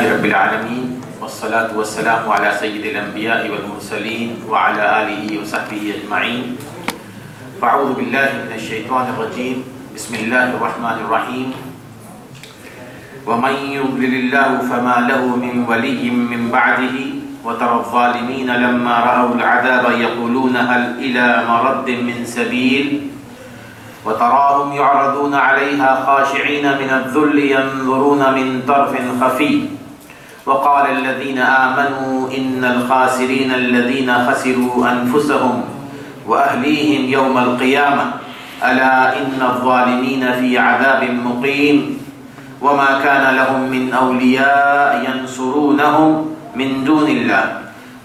رب العالمین والصلاة والسلام علی سید الانبیاء والمرسلین وعلی آلہ وصحبہ اجمعین. فاعوذ باللہ من الشیطان الرجیم. بسم اللہ الرحمن الرحیم. ومن يضلل الله فما له من ولي من بعده وترى الظالمين لما رأوا العذاب يقولون هل إلى مرد من سبيل وتراهم يعرضون عليها خاشعين من الذل ينظرون من طرف خفي وقال الذين آمنوا إن الخاسرين الذين خسروا أنفسهم وأهليهم يوم القيامة ألا إن الظالمين في عذاب مقيم وما كان لهم من أولياء ينصرونهم من دون الله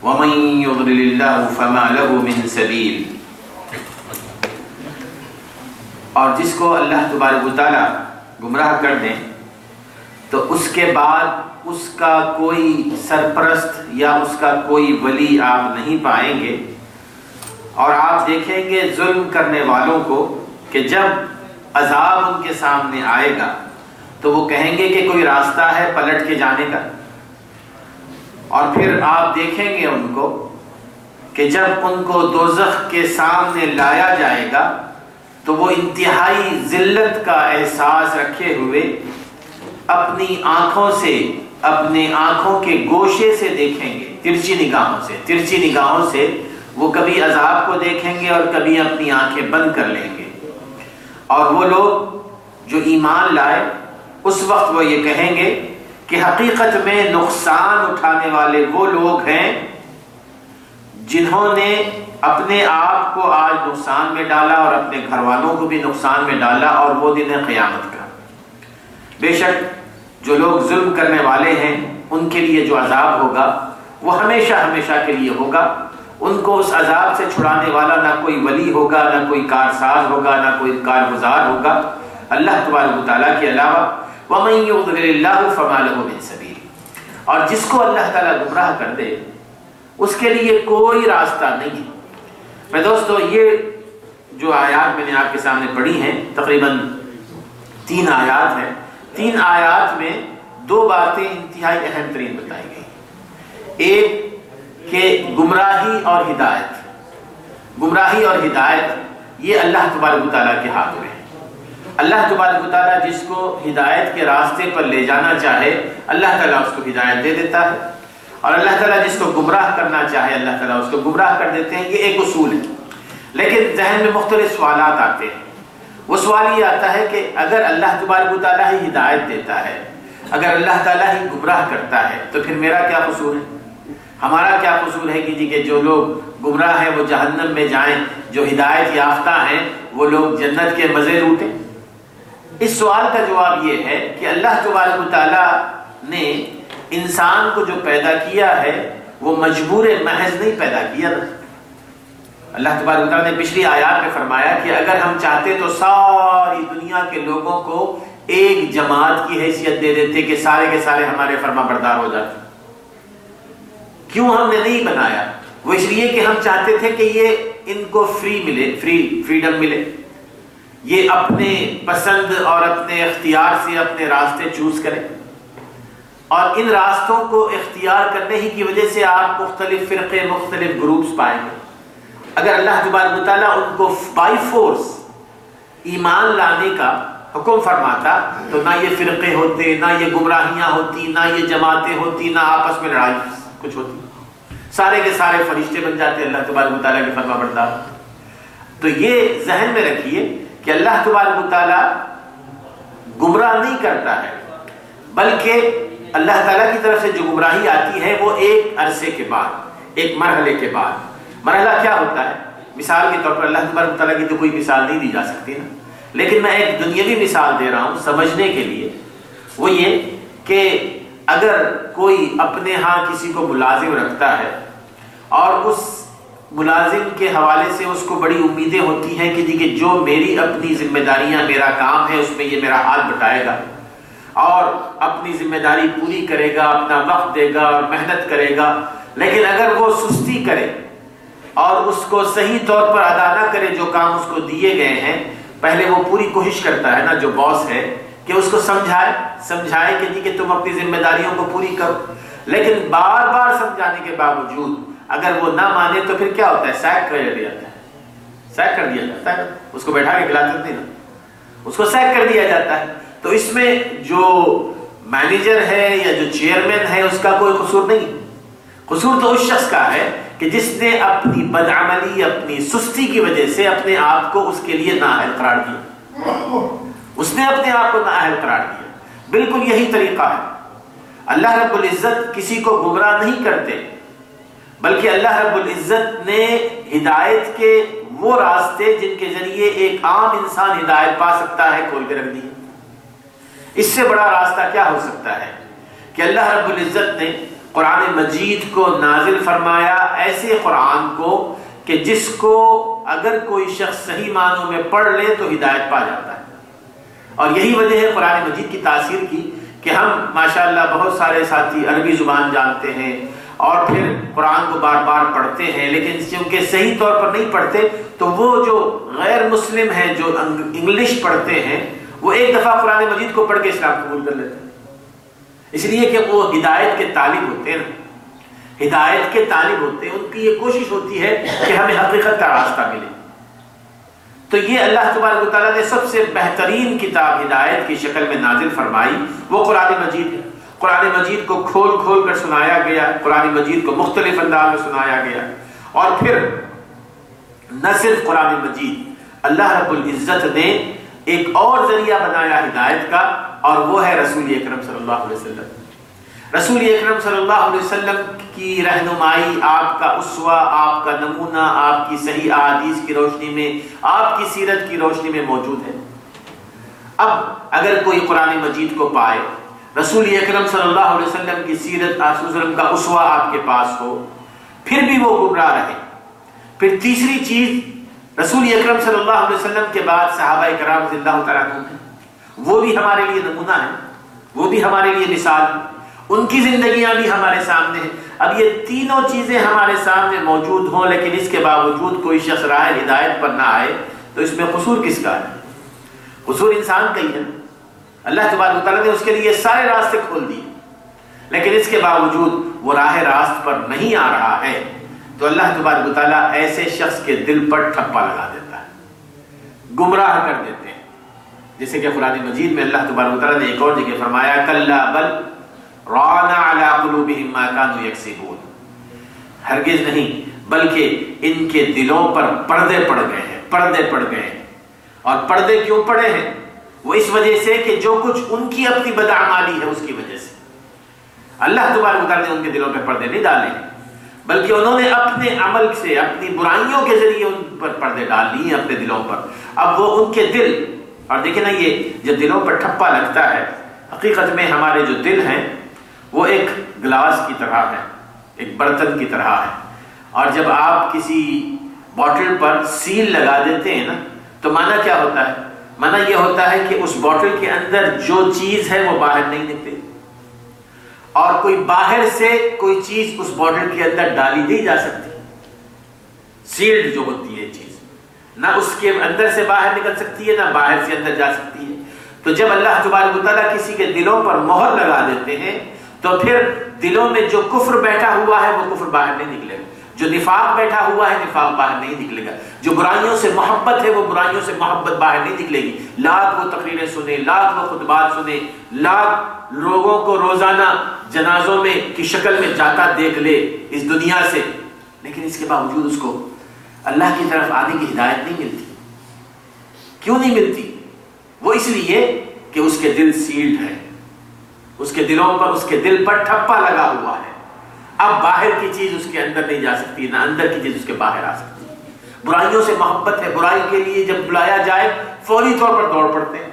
ومن يضلل الله فما له من سبيل. اور جس کو اللہ تبارک و تعالیٰ گمراہ کر دیں تو اس کے بعد اس کا کوئی سرپرست یا اس کا کوئی ولی آپ نہیں پائیں گے. اور آپ دیکھیں گے ظلم کرنے والوں کو کہ جب عذاب ان کے سامنے آئے گا تو وہ کہیں گے کہ کوئی راستہ ہے پلٹ کے جانے کا. اور پھر آپ دیکھیں گے ان کو کہ جب ان کو دوزخ کے سامنے لایا جائے گا تو وہ انتہائی ذلت کا احساس رکھے ہوئے اپنی آنکھوں سے اپنے آنکھوں کے گوشے سے دیکھیں گے، ترچی نگاہوں سے وہ کبھی عذاب کو دیکھیں گے اور کبھی اپنی آنکھیں بند کر لیں گے. اور وہ لوگ جو ایمان لائے اس وقت وہ یہ کہیں گے کہ حقیقت میں نقصان اٹھانے والے وہ لوگ ہیں جنہوں نے اپنے آپ کو آج نقصان میں ڈالا اور اپنے گھر والوں کو بھی نقصان میں ڈالا، اور وہ دن ہے قیامت کا. بے شک جو لوگ ظلم کرنے والے ہیں ان کے لیے جو عذاب ہوگا وہ ہمیشہ ہمیشہ کے لیے ہوگا. ان کو اس عذاب سے چھڑانے والا نہ کوئی ولی ہوگا، نہ کوئی کارساز ہوگا، نہ کوئی کارگزار ہوگا اللہ تبارک و تعالیٰ کے علاوہ. وَمَن يُضْلِلِ اللَّهُ فَمَا لَهُ مِن سَبِيلٍ. اور جس کو اللہ تعالیٰ گمراہ کر دے اس کے لیے کوئی راستہ نہیں. میں دوستو یہ جو آیات میں نے آپ کے سامنے پڑھی ہیں تقریباً 3 آیات ہیں. 3 آیات میں 2 باتیں انتہائی اہم ترین بتائی گئی. ایک کہ گمراہی اور ہدایت یہ اللہ تبارک و تعالیٰ کے ہاتھ میں ہے. اللہ تبارک و تعالیٰ جس کو ہدایت کے راستے پر لے جانا چاہے اللہ تعالیٰ اس کو ہدایت دے دیتا ہے، اور اللہ تعالیٰ جس کو گمراہ کرنا چاہے اللہ تعالیٰ اس کو گمراہ کر دیتے ہیں. یہ ایک اصول ہے. لیکن ذہن میں مختلف سوالات آتے ہیں. وہ سوال یہ آتا ہے کہ اگر اللہ تبارک و تعالیٰ ہی ہدایت دیتا ہے، اگر اللہ تعالیٰ ہی گمراہ کرتا ہے تو پھر میرا کیا قصور ہے؟ ہمارا کیا قصور ہے کہ جو لوگ گمراہ ہیں وہ جہنم میں جائیں، جو ہدایت یافتہ ہیں وہ لوگ جنت کے مزے لوٹیں؟ اس سوال کا جواب یہ ہے کہ اللہ تبارک و تعالیٰ نے انسان کو جو پیدا کیا ہے وہ مجبور محض نہیں پیدا کیا. اللہ تبارک و تعالیٰ نے پچھلی آیات میں فرمایا کہ اگر ہم چاہتے تو ساری دنیا کے لوگوں کو ایک جماعت کی حیثیت دے دیتے کہ سارے کے سارے ہمارے فرما بردار ہو جاتے. کیوں ہم نے نہیں بنایا؟ وہ اس لیے کہ ہم چاہتے تھے کہ یہ ان کو فریڈم ملے، یہ اپنے پسند اور اپنے اختیار سے اپنے راستے چوز کریں. اور ان راستوں کو اختیار کرنے ہی کی وجہ سے آپ مختلف فرقے، مختلف گروپس پائیں گے. اگر اللہ تبارک و تعالیٰ ان کو بائی فورس ایمان لانے کا حکم فرماتا تو نہ یہ فرقے ہوتے، نہ یہ گمراہیاں ہوتی، نہ یہ جماعتیں ہوتی، نہ آپس میں لڑائی کچھ ہوتی. سارے کے سارے فرشتے بن جاتے اللہ تبارک و تعالیٰ کے فرما بردار. تو یہ ذہن میں رکھیے کہ اللہ تبارک و تعالیٰ گمراہ نہیں کرتا ہے، بلکہ اللہ تعالیٰ کی طرف سے جو گمراہی آتی ہے وہ ایک عرصے کے بعد، ایک مرحلے کے بعد. مرحلہ کیا ہوتا ہے؟ مثال کے طور پر اللہ تبارک و تعالیٰ کی تو کوئی مثال نہیں دی جا سکتی نا، لیکن میں ایک دنیاوی مثال دے رہا ہوں سمجھنے کے لیے. وہ یہ کہ اگر کوئی اپنے ہاں کسی کو ملازم رکھتا ہے اور اس ملازم کے حوالے سے اس کو بڑی امیدیں ہوتی ہیں کہ جو میری اپنی ذمہ داریاں، میرا کام ہے اس میں یہ میرا ہاتھ بٹائے گا اور اپنی ذمہ داری پوری کرے گا، اپنا وقت دے گا اور محنت کرے گا. لیکن اگر وہ سستی کرے اور اس کو صحیح طور پر ادا نہ کرے جو کام اس کو دیے گئے ہیں، پہلے وہ پوری کوشش کرتا ہے نا جو باس ہے کہ اس کو سمجھائے کہ تم اپنی ذمہ داریوں کو پوری کرو، لیکن بار بار سمجھانے کے باوجود اگر وہ نہ مانے تو پھر کیا ہوتا ہے؟ سیک کر دیا جاتا ہے، اس کو بیٹھا کے کھلاتے نہیں نا، اس کو سیک کر دیا جاتا ہے۔ تو اس میں جو مینیجر ہے یا جو چیئرمین ہے اس کا کوئی قصور نہیں، قصور تو اس شخص کا ہے کہ جس نے اپنی بدعملی، اپنی سستی کی وجہ سے اپنے آپ کو اس کے لیے نااہل قرار دیا، اس نے اپنے آپ کو نااہل قرار دیا۔ بالکل یہی طریقہ ہے، اللہ رب العزت کسی کو گمراہ نہیں کرتے، بلکہ اللہ رب العزت نے ہدایت کے وہ راستے جن کے ذریعے ایک عام انسان ہدایت پا سکتا ہے کھول کے رکھ دیے۔ اس سے بڑا راستہ کیا ہو سکتا ہے کہ اللہ رب العزت نے قرآن مجید کو نازل فرمایا، ایسے قرآن کو کہ جس کو اگر کوئی شخص صحیح معنوں میں پڑھ لے تو ہدایت پا جاتا ہے۔ اور یہی وجہ ہے قرآن مجید کی تاثیر کی کہ ہم ماشاءاللہ بہت سارے ساتھی عربی زبان جانتے ہیں اور پھر قرآن کو بار بار پڑھتے ہیں، لیکن چونکہ صحیح طور پر نہیں پڑھتے تو وہ جو غیر مسلم ہیں، جو انگلش پڑھتے ہیں، وہ ایک دفعہ قرآن مجید کو پڑھ کے اسلام قبول کر لیتے ہیں، اس لیے کہ وہ ہدایت کے طالب ہوتے ہیں، ہدایت کے طالب ہوتے ہیں، ان کی یہ کوشش ہوتی ہے کہ ہمیں حقیقت کا راستہ ملے۔ تو یہ اللہ تبارک و تعالیٰ نے سب سے بہترین کتاب ہدایت کی شکل میں نازل فرمائی، وہ قرآن مجید ہے۔ قرآن مجید کو کھول کھول کر سنایا گیا، قرآن مجید کو مختلف انداز میں سنایا گیا، اور پھر نہ صرف قرآن مجید، اللہ رب العزت نے ایک اور ذریعہ بنایا ہدایت کا، اور وہ ہے رسول اکرم صلی اللہ علیہ وسلم۔ رسول اکرم صلی اللہ علیہ وسلم کی رہنمائی، آپ کا اسوہ، آپ کا نمونہ، آپ کی صحیح احادیث کی روشنی میں، آپ کی سیرت کی روشنی میں موجود ہے۔ اب اگر کوئی قرآن مجید کو پائے، رسول اکرم صلی اللہ علیہ وسلم کی سیرت، وسلم کا اسوہ آپ کے پاس ہو، پھر بھی وہ گمراہ رہے۔ پھر تیسری چیز، رسول اکرم صلی اللہ علیہ وسلم کے بعد صحابہ کرام رضی اللہ تعالیٰ عنہ ہیں، وہ بھی ہمارے لیے نمونہ ہیں، وہ بھی ہمارے لیے مثال ہیں، ان کی زندگیاں بھی ہمارے سامنے ہیں۔ اب یہ تینوں چیزیں ہمارے سامنے موجود ہوں، لیکن اس کے باوجود کوئی شخص راہ ہدایت پر نہ آئے تو اس میں قصور کس کا ہے؟ قصور انسان کا ہی ہے۔ اللہ تبارک و تعالیٰ نے اس کے لیے سارے راستے کھول دیے، لیکن اس کے باوجود وہ راہ راست پر نہیں آ رہا ہے، تو اللہ تبارک و تعالیٰ ایسے شخص کے دل پر ٹھپا لگا دیتا ہے، گمراہ کر دیتے ہیں۔ جیسے کہ قرآن مجید میں اللہ تبارک و تعالیٰ نے ایک اور جگہ فرمایا، کلا بل ران علی قلوبہم ما کانوا یکسبون، ہرگز نہیں بلکہ ان کے دلوں پر پردے پڑ گئے ہیں، پردے پڑ گئے ہیں۔ اور پردے کیوں پڑے ہیں؟ وہ اس وجہ سے کہ جو کچھ ان کی اپنی بدعمالی ہے اس کی وجہ سے اللہ تبارک و تعالیٰ نے ان کے دلوں پہ پردے نہیں ڈالے، بلکہ انہوں نے اپنے عمل سے، اپنی برائیوں کے ذریعے ان پر پردے ڈال لیے اپنے دلوں پر۔ اب وہ ان کے دل، اور دیکھیں نا، یہ جب دلوں پر ٹھپا لگتا ہے، حقیقت میں ہمارے جو دل ہیں وہ ایک گلاس کی طرح ہے، ایک برتن کی طرح ہے، اور جب آپ کسی بوٹل پر سیل لگا دیتے ہیں نا تو معنی کیا ہوتا ہے؟ معنی یہ ہوتا ہے کہ اس بوٹل کے اندر جو چیز ہے وہ باہر نہیں نکلے، اور کوئی باہر سے کوئی چیز اس بوٹل کے اندر ڈالی نہیں جا سکتی۔ سیلڈ جو ہوتی ہے چیز، نہ اس کے اندر سے باہر نکل سکتی ہے، نہ باہر سے اندر جا سکتی ہے۔ تو جب اللہ تبارک و تعالیٰ کسی کے دلوں پر مہر لگا دیتے ہیں تو پھر دلوں میں جو کفر بیٹھا ہوا ہے وہ کفر باہر نہیں نکلے گا، جو نفاق بیٹھا ہوا ہے نفاق باہر نہیں نکلے گا، جو برائیوں سے محبت ہے وہ برائیوں سے محبت باہر نہیں نکلے گی۔ لاکھ وہ تقریریں سنے، لاکھ وہ خطبات سنے، لاکھ لوگوں کو روزانہ جنازوں میں کی شکل میں جاتا دیکھ لے اس دنیا سے، لیکن اس کے باوجود اس کو اللہ کی طرف آنے کی ہدایت نہیں ملتی۔ کیوں نہیں ملتی؟ وہ اس لیے کہ اس کے دل سیلڈ ہے، اس کے دلوں پر، اس کے دل پر ٹھپا لگا ہوا ہے۔ اب باہر کی چیز اس کے اندر نہیں جا سکتی، نہ اندر کی چیز اس کے باہر آ سکتی۔ برائیوں سے محبت ہے، برائی کے لیے جب بلایا جائے فوری طور پر دوڑ پڑتے ہیں،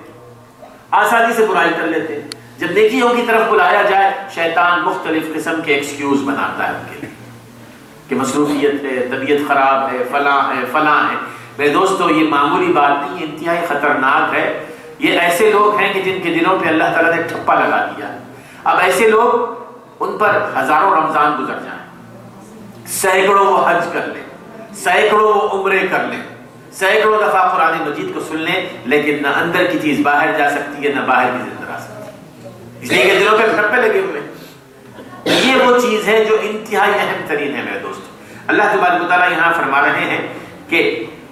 آسانی سے برائی کر لیتے ہیں۔ جب نیکیوں کی طرف بلایا جائے شیطان مختلف قسم کے ایکسکیوز بناتا ہے ان کے لیے کہ مصروفیت ہے، طبیعت خراب ہے، فلاں ہے، فلاں ہے۔ میرے دوستو، یہ معمولی بات نہیں، یہ انتہائی خطرناک ہے۔ یہ ایسے لوگ ہیں کہ جن کے دلوں پہ اللہ تعالیٰ نے ٹھپا لگا دیا۔ اب ایسے لوگ، ان پر ہزاروں رمضان گزر جائیں، سینکڑوں وہ حج کر لیں، سینکڑوں وہ عمرے کر لیں، سینکڑوں دفعہ قرآن مجید کو سن لیں لیکن نہ اندر کی چیز باہر جا سکتی ہے نہ باہر کی چیز اندر آ سکتی ہے، اس لیے کہ دلوں پہ ٹھپے لگے ہوئے ہیں۔ یہ وہ چیز ہے جو انتہائی اہم ترین ہے میرے دوستو۔ اللہ تبارک و تعالیٰ یہاں فرما رہے ہیں کہ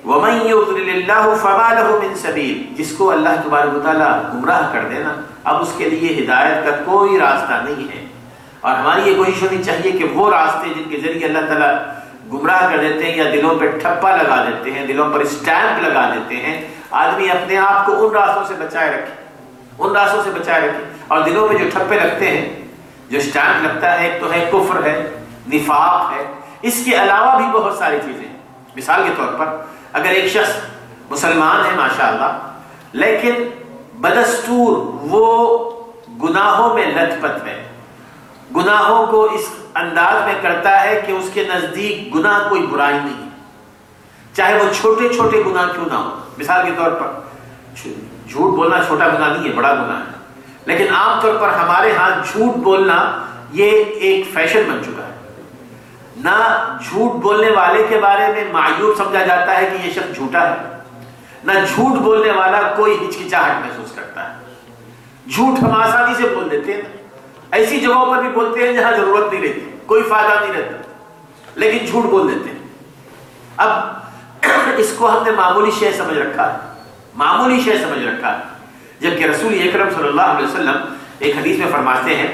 وَمَن يُضْلِلِ اللَّهُ فَمَا لَهُ مِن سَبِيلٍ، جس کو اللہ تبارک و تعالیٰ گمراہ کر دینا اب اس کے لیے ہدایت کا کوئی راستہ نہیں ہے۔ اور ہماری یہ کوشش ہونی چاہیے کہ وہ راستے جن کے ذریعے اللہ تعالیٰ گمراہ کر دیتے ہیں یا دلوں پہ ٹھپا لگا دیتے ہیں، دلوں پر اسٹیمپ لگا دیتے ہیں، آدمی اپنے آپ کو ان راستوں سے بچائے رکھے، ان راستوں سے بچائے رکھے۔ اور دلوں میں جو ٹھپے لگتے ہیں، جو اسٹیمپ لگتا ہے، ایک تو ہے کفر ہے، نفاق ہے، اس کے علاوہ بھی بہت ساری چیزیں ہیں۔ مثال کے طور پر اگر ایک شخص مسلمان ہے ماشاءاللہ لیکن بدستور وہ گناہوں میں لت پت ہے، گناہوں کو اس انداز میں کرتا ہے کہ اس کے نزدیک گناہ کوئی برائی نہیں، چاہے وہ چھوٹے چھوٹے گناہ کیوں نہ ہو۔ مثال کے طور پر جھوٹ بولنا چھوٹا گناہ نہیں ہے، بڑا گناہ ہے، لیکن عام طور پر ہمارے ہاں جھوٹ بولنا یہ ایک فیشن بن چکا ہے۔ نہ جھوٹ بولنے والے کے بارے میں معیوب سمجھا جاتا ہے کہ یہ شخص جھوٹا ہے، نہ جھوٹ بولنے والا کوئی ہچکچاہٹ محسوس کرتا ہے۔ جھوٹ ہم آسانی سے بول دیتے ہیں، ایسی جگہوں پر بھی بولتے ہیں جہاں ضرورت نہیں رہتی، کوئی فائدہ نہیں رہتا، لیکن جھوٹ بول دیتے ہیں۔ اب اس کو ہم نے معمولی شے سمجھ رکھا ہے، معمولی شے سمجھ رکھا ہے، جبکہ رسول اکرم صلی اللہ علیہ وسلم ایک حدیث میں فرماتے ہیں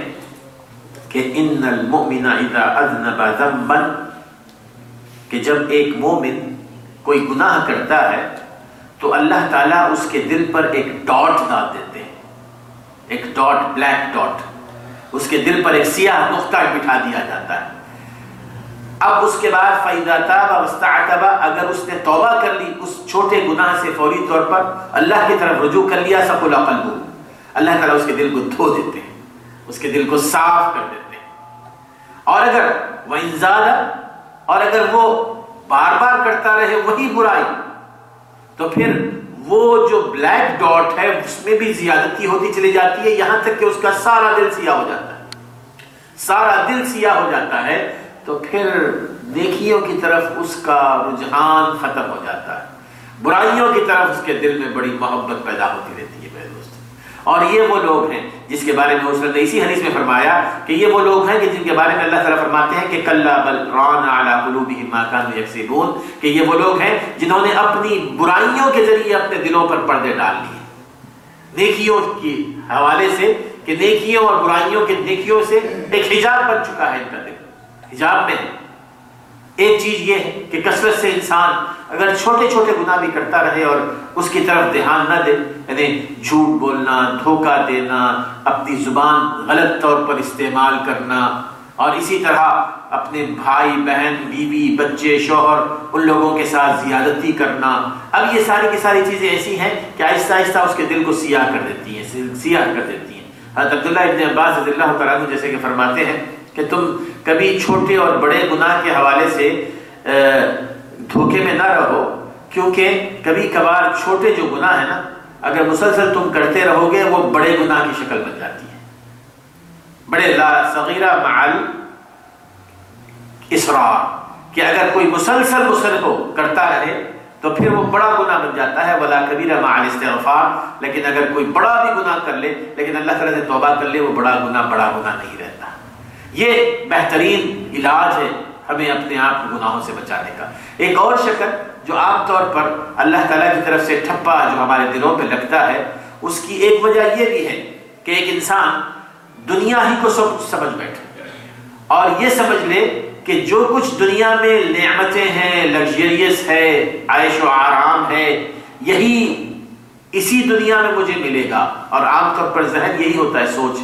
کہ ان المؤمن اذا اذنب ذنبا، کہ جب ایک مومن کوئی گناہ کرتا ہے تو اللہ تعالیٰ اس کے دل پر ایک ڈاٹ ڈال دیتے ہیں، ایک ڈاٹ، بلیک ڈاٹ، اس کے دل پر ایک سیاہ نقطہ بٹھا دیا جاتا ہے۔ اب اس کے بعد فَإِذَا تَابَ وَاسْتَعْتَبَ، اگر اس نے توبہ کر لی اس چھوٹے گناہ سے، فوری طور پر اللہ کی طرف رجوع کر لیا، سَقُلَ قَلْبُهُ، اللہ تعالیٰ اس کے دل کو دھو دیتے ہیں، اس کے دل کو صاف کر دیتے ہیں۔ اور اگر وَإِن زَادَ، اور اگر وہ بار بار کرتا رہے وہی برائی، تو پھر وہ جو بلیک ڈاٹ ہے اس میں بھی زیادتی ہوتی چلی جاتی ہے، یہاں تک کہ اس کا سارا دل سیاہ ہو جاتا ہے، سارا دل سیاہ ہو جاتا ہے، تو پھر نیکیوں کی طرف اس کا رجحان ختم ہو جاتا ہے، برائیوں کی طرف اس کے دل میں بڑی محبت پیدا ہوتی رہتی ہے میرے دوست۔ اور یہ وہ لوگ ہیں جس کے بارے میں حضرت نے اسی حدیث میں فرمایا کہ یہ وہ لوگ ہیں کہ جن کے بارے میں اللہ تعالیٰ فرماتے ہیں کہ کلا بل ران علی قلوبہم ما کانوا یکسبون، کہ یہ وہ لوگ ہیں جنہوں نے اپنی برائیوں کے ذریعے اپنے دلوں پر پردے ڈال لیے، نیکیوں کے حوالے سے، کہ نیکیوں اور برائیوں کے، نیکیوں سے ایک حجاب بن چکا ہے ان کا دل، حجاب میں ہے۔ ایک چیز یہ ہے کہ کثرت سے انسان اگر چھوٹے چھوٹے گناہ بھی کرتا رہے اور اس کی طرف دھیان نہ دے، یعنی جھوٹ بولنا، دھوکہ دینا، اپنی زبان غلط طور پر استعمال کرنا، اور اسی طرح اپنے بھائی بہن، بیوی، بچے، شوہر، ان لوگوں کے ساتھ زیادتی کرنا، اب یہ ساری کی ساری چیزیں ایسی ہیں کہ آہستہ آہستہ اس کے دل کو سیاہ کر دیتی ہیں، سیاہ کر دیتی ہیں۔ حضرت عبداللہ ابن عباس رضی اللہ تعالیٰ عنہ جیسے کہ فرماتے ہیں کہ تم کبھی چھوٹے اور بڑے گناہ کے حوالے سے دھوکے میں نہ رہو، کیونکہ کبھی کبھار چھوٹے جو گناہ ہیں نا، اگر مسلسل تم کرتے رہو گے وہ بڑے گناہ کی شکل بن جاتی ہے، بڑے لا صغیرہ مع اصرار، کہ اگر کوئی مسلسل کو کرتا رہے تو پھر وہ بڑا گناہ بن جاتا ہے، ولا کبیرہ مع الاستغفار، لیکن اگر کوئی بڑا بھی گناہ کر لے لیکن اللہ تعالیٰ سے توبہ کر لے، وہ بڑا گناہ نہیں رہتا۔ یہ بہترین علاج ہے ہمیں اپنے آپ کو گناہوں سے بچانے کا۔ ایک اور شکل جو عام طور پر اللہ تعالیٰ کی طرف سے ٹھپا جو ہمارے دلوں پہ لگتا ہے، اس کی ایک وجہ یہ بھی ہے کہ ایک انسان دنیا ہی کو سب کچھ سمجھ بیٹھے اور یہ سمجھ لے کہ جو کچھ دنیا میں نعمتیں ہیں، لگژریس ہے، عیش و آرام ہے، یہی اسی دنیا میں مجھے ملے گا۔ اور عام طور پر ذہن یہی ہوتا ہے، سوچ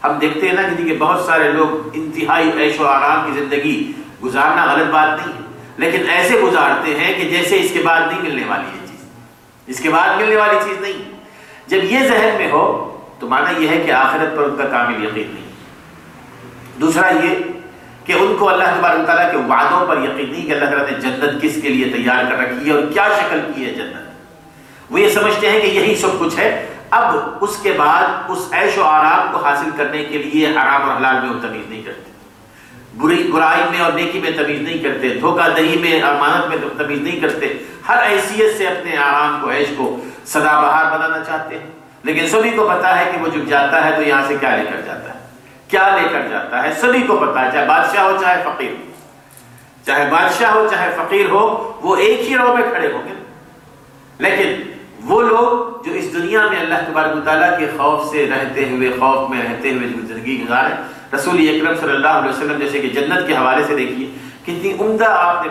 ہم دیکھتے ہیں نا کہ بہت سارے لوگ انتہائی عیش و آرام کی زندگی گزارنا غلط بات نہیں ہے، لیکن ایسے گزارتے ہیں کہ جیسے اس کے بعد نہیں ملنے والی ہے چیز، اس کے بعد ملنے والی چیز نہیں۔ جب یہ ذہن میں ہو تو معنی یہ ہے کہ آخرت پر ان کا کامل یقین نہیں۔ دوسرا یہ کہ ان کو اللہ تبارک تعالیٰ کے وعدوں پر یقین نہیں کہ اللہ تعالیٰ نے جنت کس کے لیے تیار کر رکھی ہے اور کیا شکل کی ہے جنت۔ وہ یہ سمجھتے ہیں کہ یہی سب کچھ ہے، اب اس کے بعد اس عیش و آرام کو حاصل کرنے کے لیے حرام اور حلال میں وہ تمیز نہیں کرتے۔ برائی میں اور نیکی میں تمیز نہیں کرتے، دھوکہ دہی میں امانت میں تمیز نہیں کرتے، ہر حیثیت سے اپنے آرام کو، عیش کو سدا بہار بنانا چاہتے ہیں۔ لیکن سبھی کو پتا ہے کہ وہ جب جاتا ہے تو یہاں سے کیا لے کر جاتا ہے، کیا لے کر جاتا ہے، سبھی کو پتا ہے، چاہے بادشاہ ہو چاہے فقیر ہو، چاہے بادشاہ ہو چاہے فقیر ہو، وہ ایک ہی رو میں کھڑے ہوں گے۔ لیکن وہ لوگ جو اس دنیا میں اللہ تبارک و تعالیٰ کے خوف سے رہتے ہوئے، خوف میں رہتے ہوئے جو زندگی گزارے، رسول اکرم صلی اللہ علیہ وسلم جیسے کہ جنت کے حوالے سے دیکھیے کتنی عمدہ آپ نے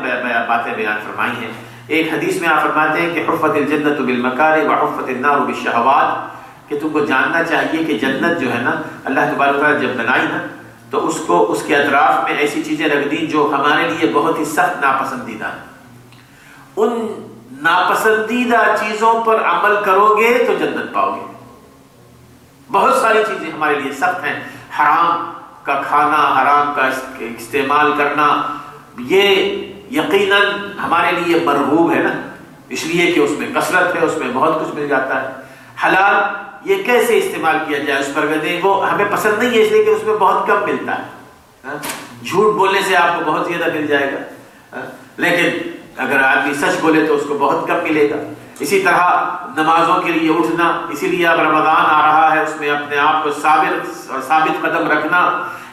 باتیں بیان فرمائی ہیں۔ ایک حدیث میں آپ فرماتے ہیں کہ حفت الجنت بالمکارہ وحفت النار بالشہوات، کہ تم کو جاننا چاہیے کہ جنت جو ہے نا، اللہ تبارک و تعالیٰ جب بنائی نا تو اس کے اطراف میں ایسی چیزیں رکھ دی جو ہمارے لیے بہت ہی سخت ناپسندیدہ ہیں۔ ان ناپسندیدہ چیزوں پر عمل کرو گے تو جنت پاؤ گے۔ بہت ساری چیزیں ہمارے لیے سخت ہیں، حرام کا کھانا، حرام کا استعمال کرنا، یہ یقیناً ہمارے لیے مرغوب ہے نا، اس لیے کہ اس میں کثرت ہے، اس میں بہت کچھ مل جاتا ہے۔ حلال یہ کیسے استعمال کیا جائے اس پر وہ ہمیں پسند نہیں ہے، اس لیے کہ اس میں بہت کم ملتا ہے۔ جھوٹ بولنے سے آپ کو بہت زیادہ مل جائے گا، لیکن اگر آدمی سچ بولے تو اس کو بہت کم ملے گا۔ اسی طرح نمازوں کے لیے اٹھنا، اسی لیے اب رمضان آ رہا ہے، اس میں اپنے آپ کو ثابت قدم رکھنا،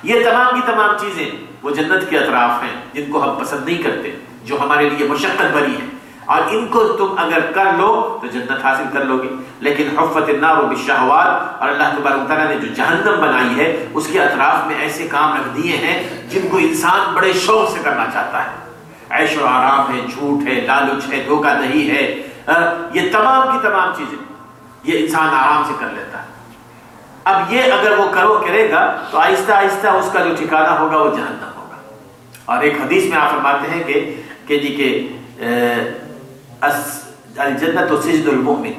یہ تمام کی تمام چیزیں وہ جنت کے اطراف ہیں جن کو ہم پسند نہیں کرتے، جو ہمارے لیے مشقت بری ہے، اور ان کو تم اگر کر لو تو جنت حاصل کر لو گے۔ لیکن حفت النار بالشہوات، اور اللہ تبارک و تعالیٰ نے جو جہنم بنائی ہے اس کے اطراف میں ایسے کام رکھ دیے ہیں جن کو انسان بڑے شوق سے کرنا چاہتا ہے۔ عیش و آرام ہے، جھوٹ ہے، لالچ ہے، دھوکہ دہی ہے، یہ تمام کی تمام چیزیں یہ انسان آرام سے کر لیتا ہے۔ اب یہ اگر وہ کرے گا تو آہستہ آہستہ اس کا جو ٹھکانہ ہوگا وہ جہنم ہوگا۔ اور ایک حدیث میں آپ فرماتے ہیں کہ الجنت سجن المؤمن،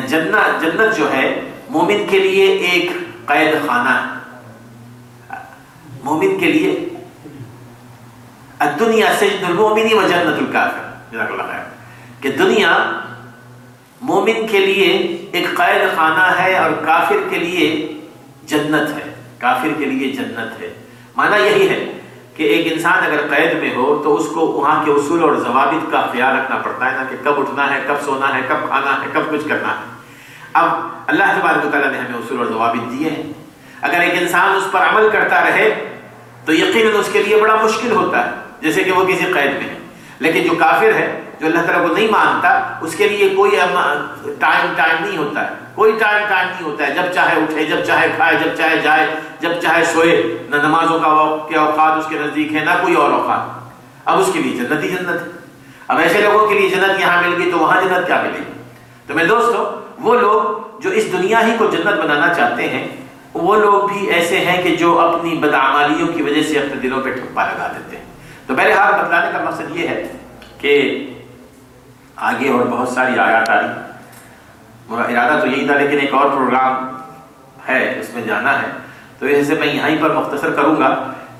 جنت جو ہے مومن کے لیے ایک قید خانہ ہے۔ مومن کے لیے الدنیا سجن المؤمن و جنت الکافر، جزاک اللہ خیر، کہ دنیا مومن کے لیے ایک قید خانہ ہے اور کافر کے لیے جنت ہے، کافر کے لیے جنت ہے۔ معنی یہی ہے کہ ایک انسان اگر قید میں ہو تو اس کو وہاں کے اصول اور ضوابط کا خیال رکھنا پڑتا ہے نا، کہ کب اٹھنا ہے، کب سونا ہے، کب کھانا ہے، کب کچھ کرنا ہے۔ اب اللہ تبارک و تعالیٰ نے ہمیں اصول اور ضوابط دیے ہیں، اگر ایک انسان اس پر عمل کرتا رہے تو یقیناً اس کے لیے بڑا مشکل ہوتا ہے، جیسے کہ وہ کسی قید میں ہے۔ لیکن جو کافر ہے، جو اللہ تعالیٰ کو نہیں مانتا، اس کے لیے کوئی ٹائم نہیں ہوتا ہے، کوئی ٹائم نہیں ہوتا ہے، جب چاہے اٹھے، جب چاہے کھائے، جب چاہے جائے، جب چاہے سوئے، نہ نمازوں کا وقت کے اوقات اس کے نزدیک ہے، نہ کوئی اور اوقات۔ اب اس کے لیے جنت ہی جنت ہے۔ اب ایسے لوگوں کے لیے جنت یہاں مل گئی تو وہاں جنت کیا ملے گی؟ تو میرے دوستو، وہ لوگ جو اس دنیا ہی کو جنت بنانا چاہتے ہیں، وہ لوگ بھی ایسے ہیں کہ جو اپنی بدعمالیوں کی وجہ سے اپنے دلوں پہ ٹھپا لگا دیتے ہیں۔ تو بہرحال بتلانے کا مقصد یہ ہے کہ آگے اور بہت ساری آیات آ رہی، میرا ارادہ تو یہی تھا، لیکن ایک اور پروگرام ہے، اس میں جانا ہے، تو اسے میں یہیں پر مختصر کروں گا۔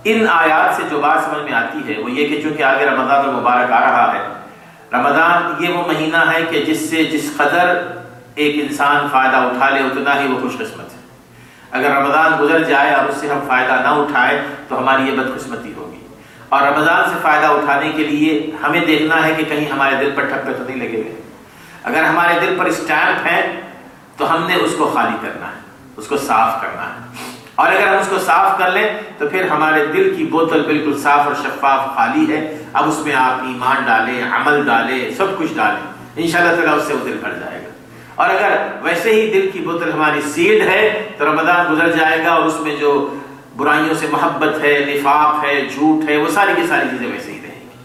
ان آیات سے جو بات سمجھ میں آتی ہے وہ یہ کہ چونکہ آگے رمضان المبارک آ رہا ہے، رمضان یہ وہ مہینہ ہے کہ جس قدر ایک انسان فائدہ اٹھا لے اتنا ہی وہ خوش قسمت ہے۔ اگر رمضان گزر جائے اور اس سے ہم فائدہ نہ اٹھائے تو ہماری یہ بدقسمتی ہوگی۔ اور رمضان سے فائدہ اٹھانے کے لیے ہمیں دیکھنا ہے کہ کہیں ہمارے دل پر ٹھپے تو نہیں لگے ہوئے۔ اگر ہمارے دل پر اسٹیمپ ہے تو ہم نے اس کو خالی کرنا ہے، اس کو صاف کرنا ہے، اور اگر ہم اس کو صاف کر لیں تو پھر ہمارے دل کی بوتل بالکل صاف اور شفاف خالی ہے۔ اب اس میں آپ ایمان ڈالیں، عمل ڈالیں، سب کچھ ڈالیں، انشاءاللہ تعالیٰ اس سے وہ دل بھر جائے گا۔ اور اگر ویسے ہی دل کی بوتل ہماری سیلڈ ہے تو رمضان گزر جائے گا اور اس میں جو برائیوں سے محبت ہے، نفاق ہے، جھوٹ ہے، وہ ساری کی ساری چیزیں ویسے ہی رہیں گی۔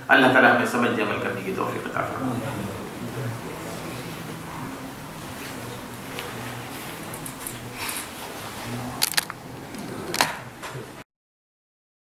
اللہ تعالیٰ ہمیں سمجھ عمل کرنے کی توفیق عطا فرمائے۔